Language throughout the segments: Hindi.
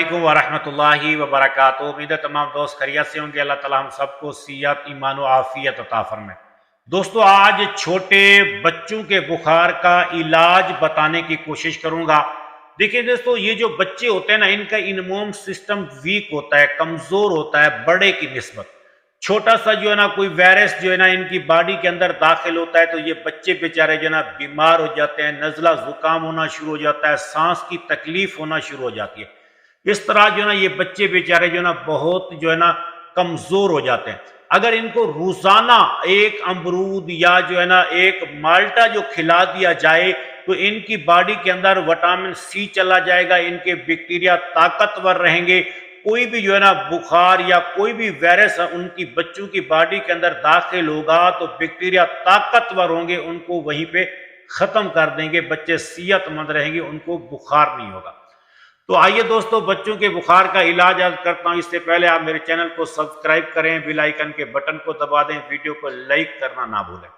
वालेकुम वरहमतुल्लाहि वबरकातुहू। उम्मीद है तमाम दोस्त खैरियत से होंगे। अल्लाह ताला हम सबको सेहत, ईमान और आफियत अता फरमाए। दोस्तों, आज छोटे बच्चों के बुखार का इलाज बताने की कोशिश करूंगा। देखिए दोस्तों, ये जो बच्चे होते हैं ना, इनका इम्यून सिस्टम वीक होता है, कमजोर होता है बड़े की निस्बत। छोटा सा जो है ना कोई वायरस जो है ना इनकी बॉडी के अंदर दाखिल होता है तो ये बच्चे बेचारे जो है ना बीमार हो जाते हैं, नजला जुकाम होना शुरू हो जाता है, सांस की तकलीफ होना शुरू हो जाती है। इस तरह जो है ना ये बच्चे बेचारे जो है ना बहुत जो है ना कमजोर हो जाते हैं। अगर इनको रोजाना एक अमरूद या जो है ना एक माल्टा जो खिला दिया जाए तो इनकी बॉडी के अंदर विटामिन सी चला जाएगा, इनके बैक्टीरिया ताकतवर रहेंगे। कोई भी जो है ना बुखार या कोई भी वायरस उनकी बच्चों की बॉडी के अंदर दाखिल होगा तो बैक्टीरिया ताकतवर होंगे, उनको वहीं पे खत्म कर देंगे। बच्चे सेहतमंद रहेंगे, उनको बुखार नहीं होगा। तो आइए दोस्तों, बच्चों के बुखार का इलाज आज करता हूं। इससे पहले आप मेरे चैनल को सब्सक्राइब करें, बेल आइकन के बटन को दबा दें, वीडियो को लाइक करना ना भूलें।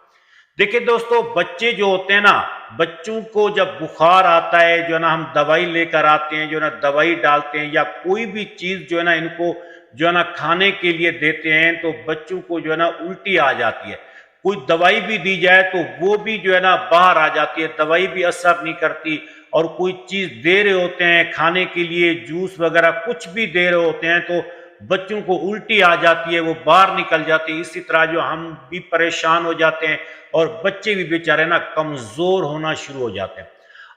देखिए दोस्तों, बच्चे जो होते हैं ना, बच्चों को जब बुखार आता है जो है ना हम दवाई लेकर आते हैं, जो है ना दवाई डालते हैं या कोई भी चीज जो है ना इनको जो है ना खाने के लिए देते हैं तो बच्चों को जो है ना उल्टी आ जाती है। कोई दवाई भी दी जाए तो वो भी जो है ना बाहर आ जाती है, दवाई भी असर नहीं करती। और कोई चीज दे रहे होते हैं खाने के लिए, जूस वगैरह कुछ भी दे रहे होते हैं तो बच्चों को उल्टी आ जाती है, वो बाहर निकल जाती है। इसी तरह जो हम भी परेशान हो जाते हैं और बच्चे भी बेचारे ना कमजोर होना शुरू हो जाते हैं।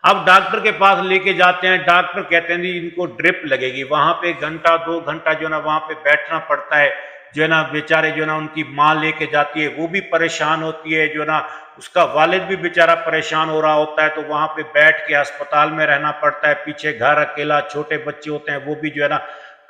अब डॉक्टर के पास लेके जाते हैं, डॉक्टर कहते हैं जी इनको ड्रिप लगेगी। वहां पे घंटा 2 घंटा जो है ना वहां पे बैठना पड़ता है। जो है ना बेचारे जो है ना उनकी माँ लेके जाती है, वो भी परेशान होती है, जो है ना उसका वालिद भी बेचारा परेशान हो रहा होता है। तो वहां पे बैठ के अस्पताल में रहना पड़ता है। पीछे घर अकेला, छोटे बच्चे होते हैं, वो भी जो है ना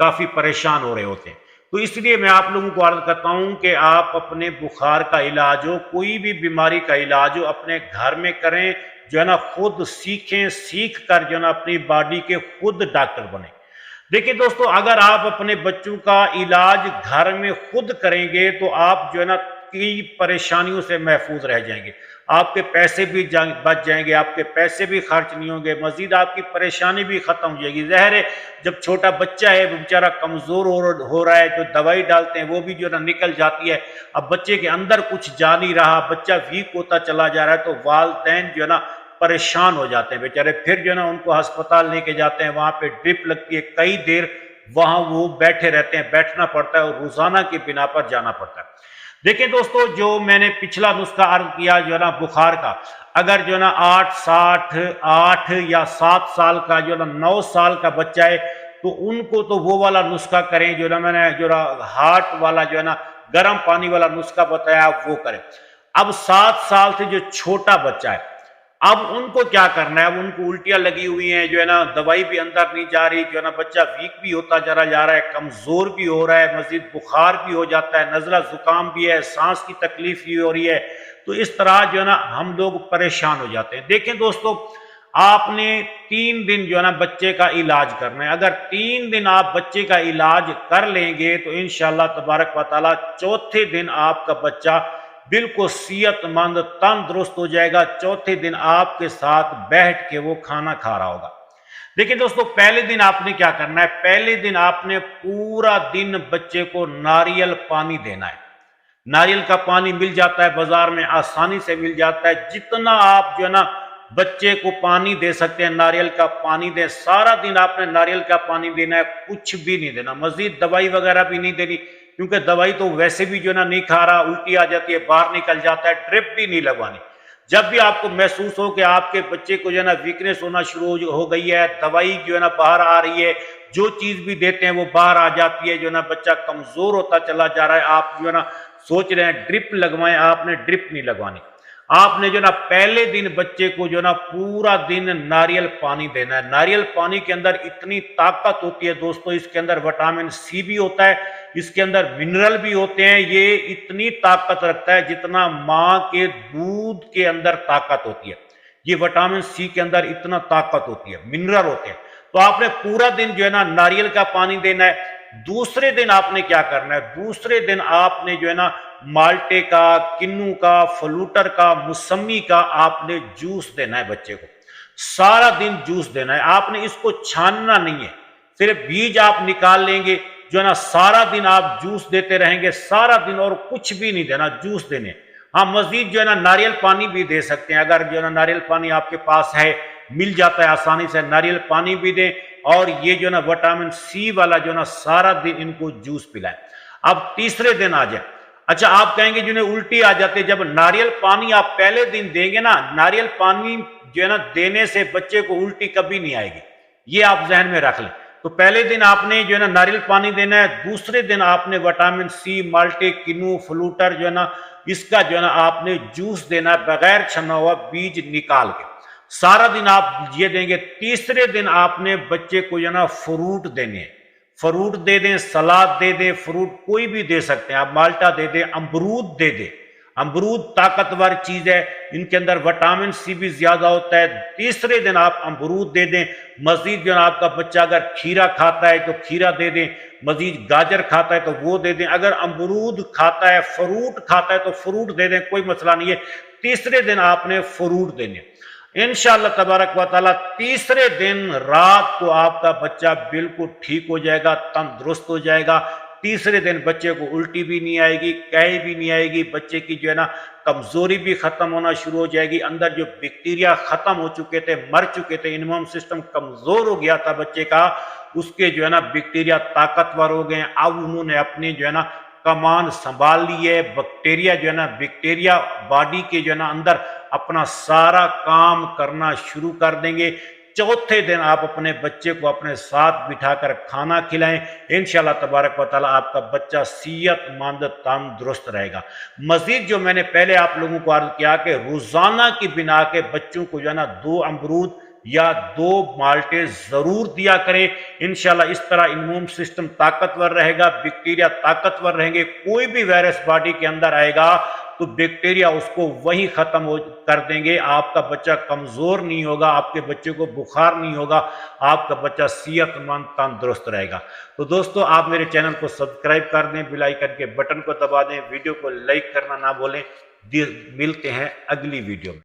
काफी परेशान हो रहे होते हैं। तो इसलिए मैं आप लोगों को अर्ज करता हूं कि आप अपने बुखार का इलाज हो, कोई भी बीमारी का इलाज हो, अपने घर में करें। जो है ना खुद सीखें, सीख कर जो है ना अपनी बॉडी के खुद डॉक्टर बने। देखिए दोस्तों, अगर आप अपने बच्चों का इलाज घर में खुद करेंगे तो आप जो है ना कई परेशानियों से महफूज रह जाएंगे। आपके पैसे भी बच जाएंगे, आपके पैसे भी खर्च नहीं होंगे, मजीद आपकी परेशानी भी खत्म हो जाएगी। ज़ाहिर है, जब छोटा बच्चा है वो बेचारा कमजोर हो रहा है, जो दवाई डालते हैं वो भी जो है ना निकल जाती है। अब बच्चे के अंदर कुछ जा नहीं रहा, बच्चा वीक होता चला जा रहा है, तो वालिदैन जो है ना परेशान हो जाते हैं बेचारे। फिर जो है ना उनको अस्पताल लेके जाते हैं, वहां पे ड्रिप लगती है, कई देर वहां वो बैठे रहते हैं, बैठना पड़ता है और रोजाना की बिना पर जाना पड़ता है। देखिए दोस्तों, जो मैंने पिछला नुस्खा अर्ज किया जो है ना बुखार का, अगर जो है ना 8 या 7 साल का जो है ना 9 साल का बच्चा है तो उनको तो वो वाला नुस्खा करें जो ना मैंने जो ना हार्ट वाला जो है ना गर्म पानी वाला नुस्खा बताया वो करें। अब 7 साल से जो छोटा बच्चा है, अब उनको क्या करना है। अब उनको उल्टियां लगी हुई हैं, जो है ना दवाई भी अंदर नहीं जा रही, जो है ना बच्चा वीक भी होता जा रहा है, कमजोर भी हो रहा है, मजीद बुखार भी हो जाता है, नजला जुकाम भी है, सांस की तकलीफ भी हो रही है। तो इस तरह जो है ना हम लोग परेशान हो जाते हैं। देखें दोस्तों, आपने 3 दिन जो है ना बच्चे का इलाज करना है। अगर 3 दिन आप बच्चे का इलाज कर लेंगे तो इंशाअल्लाह तबारक व तआला चौथे दिन आपका बच्चा बिल्कुल सेहतमंद तंदुरुस्त हो जाएगा। चौथे दिन आपके साथ बैठ के वो खाना खा रहा होगा। देखिए दोस्तों, पहले दिन आपने क्या करना है, पहले दिन आपने पूरा दिन बच्चे को नारियल पानी देना है। नारियल का पानी मिल जाता है बाजार में, आसानी से मिल जाता है। जितना आप जो है ना बच्चे को पानी दे सकते हैं, नारियल का पानी दें। सारा दिन आपने नारियल का पानी देना है, कुछ भी नहीं देना, मजीद दवाई वगैरह भी नहीं देनी, क्योंकि दवाई तो वैसे भी जो है ना नहीं खा रहा, उल्टी आ जाती है, बाहर निकल जाता है। ड्रिप भी नहीं लगवानी। जब भी आपको महसूस हो कि आपके बच्चे को जो है ना वीकनेस होना शुरू हो गई है, दवाई जो है ना बाहर आ रही है, जो चीज भी देते हैं वो बाहर आ जाती है, जो है ना बच्चा कमजोर होता चला जा रहा है, आप जो है ना सोच रहे हैं ड्रिप लगवाएं, आपने ड्रिप नहीं लगवानी। आपने जो ना पहले दिन बच्चे को जो ना पूरा दिन नारियल पानी देना है। नारियल पानी के अंदर इतनी ताकत होती है दोस्तों, इसके अंदर विटामिन सी भी होता है, इसके अंदर मिनरल भी होते हैं। ये इतनी ताकत रखता है जितना माँ के दूध के अंदर ताकत होती है। ये विटामिन सी के अंदर इतना ताकत होती है, मिनरल होते हैं। तो आपने पूरा दिन जो है ना नारियल का पानी देना है। दूसरे दिन आपने क्या करना है, दूसरे दिन आपने जो है ना माल्टे का, किन्नू का, फ्लूटर का, मौसमी का आपने जूस देना है बच्चे को। सारा दिन जूस देना है, आपने इसको छानना नहीं है। सिर्फ बीज आप निकाल लेंगे, जो है ना सारा दिन आप जूस देते रहेंगे, सारा दिन, और कुछ भी नहीं देना, जूस देने। हाँ, मजीद जो है ना नारियल पानी भी दे सकते हैं, अगर जो है ना नारियल पानी आपके पास है, मिल जाता है आसानी से, नारियल पानी भी दें। और ये जो है ना विटामिन सी वाला जो है ना सारा दिन इनको जूस पिलाएं। अब तीसरे दिन आ जाए। अच्छा, आप कहेंगे जिन्हें उल्टी आ जाती है, जब नारियल पानी आप पहले दिन देंगे ना, नारियल पानी जो है ना देने से बच्चे को उल्टी कभी नहीं आएगी, ये आप जहन में रख लें। तो पहले दिन आपने जो है ना नारियल पानी देना है, दूसरे दिन आपने विटामिन सी, माल्टे, किनू, फ्लूटर जो है ना इसका जो है ना आपने जूस देना है, बगैर छना हुआ, बीज निकाल के। सारा दिन आप ये देंगे। तीसरे दिन आपने बच्चे को जो है ना फ्रूट देने हैं, फ्रूट दे दें, सलाद दे दें, फ्रूट कोई भी दे सकते हैं आप, माल्टा दे दें, अमरूद दे दें। अमरूद ताकतवर चीज है, इनके अंदर विटामिन सी भी ज्यादा होता है। तीसरे दिन आप अमरूद दे दें। मजीद जो है आपका बच्चा अगर खीरा खाता है तो खीरा दे दें, मजीद गाजर खाता है तो वो दे दें। अगर अमरूद खाता है, फ्रूट खाता है तो फ्रूट दे दें, कोई मसला नहीं है। तीसरे दिन आपने फ्रूट देने। इंशाअल्लाह तबारक व तआला तीसरे दिन रात को आपका बच्चा बिल्कुल ठीक हो जाएगा, तंदुरुस्त हो जाएगा। तीसरे दिन बच्चे को उल्टी भी नहीं आएगी, कह भी नहीं आएगी, बच्चे की जो है ना कमजोरी भी खत्म होना शुरू हो जाएगी। अंदर जो बैक्टीरिया खत्म हो चुके थे, मर चुके थे, इम्यून सिस्टम कमजोर हो गया था बच्चे का, उसके जो है ना बैक्टीरिया ताकतवर हो गए। अब उन्होंने अपनी जो है ना कमान संभाल ली है। बैक्टीरिया जो है ना, बैक्टीरिया बॉडी के जो है ना अंदर अपना सारा काम करना शुरू कर देंगे। चौथे दिन आप अपने बच्चे को अपने साथ बिठाकर खाना खिलाएं। इंशाअल्लाह तबारक व तआला आपका बच्चा सेहतमंद, तंदुरुस्त रहेगा। मजीद जो मैंने पहले आप लोगों को अर्ज किया कि रोजाना की बिना के बच्चों को जो है ना 2 अमरूद या 2 माल्टे जरूर दिया करें। इंशाल्लाह इस तरह इम्यून सिस्टम ताकतवर रहेगा, बैक्टीरिया ताकतवर रहेंगे। कोई भी वायरस बॉडी के अंदर आएगा तो बैक्टीरिया उसको वहीं खत्म कर देंगे। आपका बच्चा कमजोर नहीं होगा, आपके बच्चे को बुखार नहीं होगा, आपका बच्चा सेहतमंद, तंदुरुस्त रहेगा। तो दोस्तों, आप मेरे चैनल को सब्सक्राइब कर दें, बेल आइकन के बटन को दबा दें, वीडियो को लाइक करना ना भूलें। मिलते हैं अगली वीडियो में।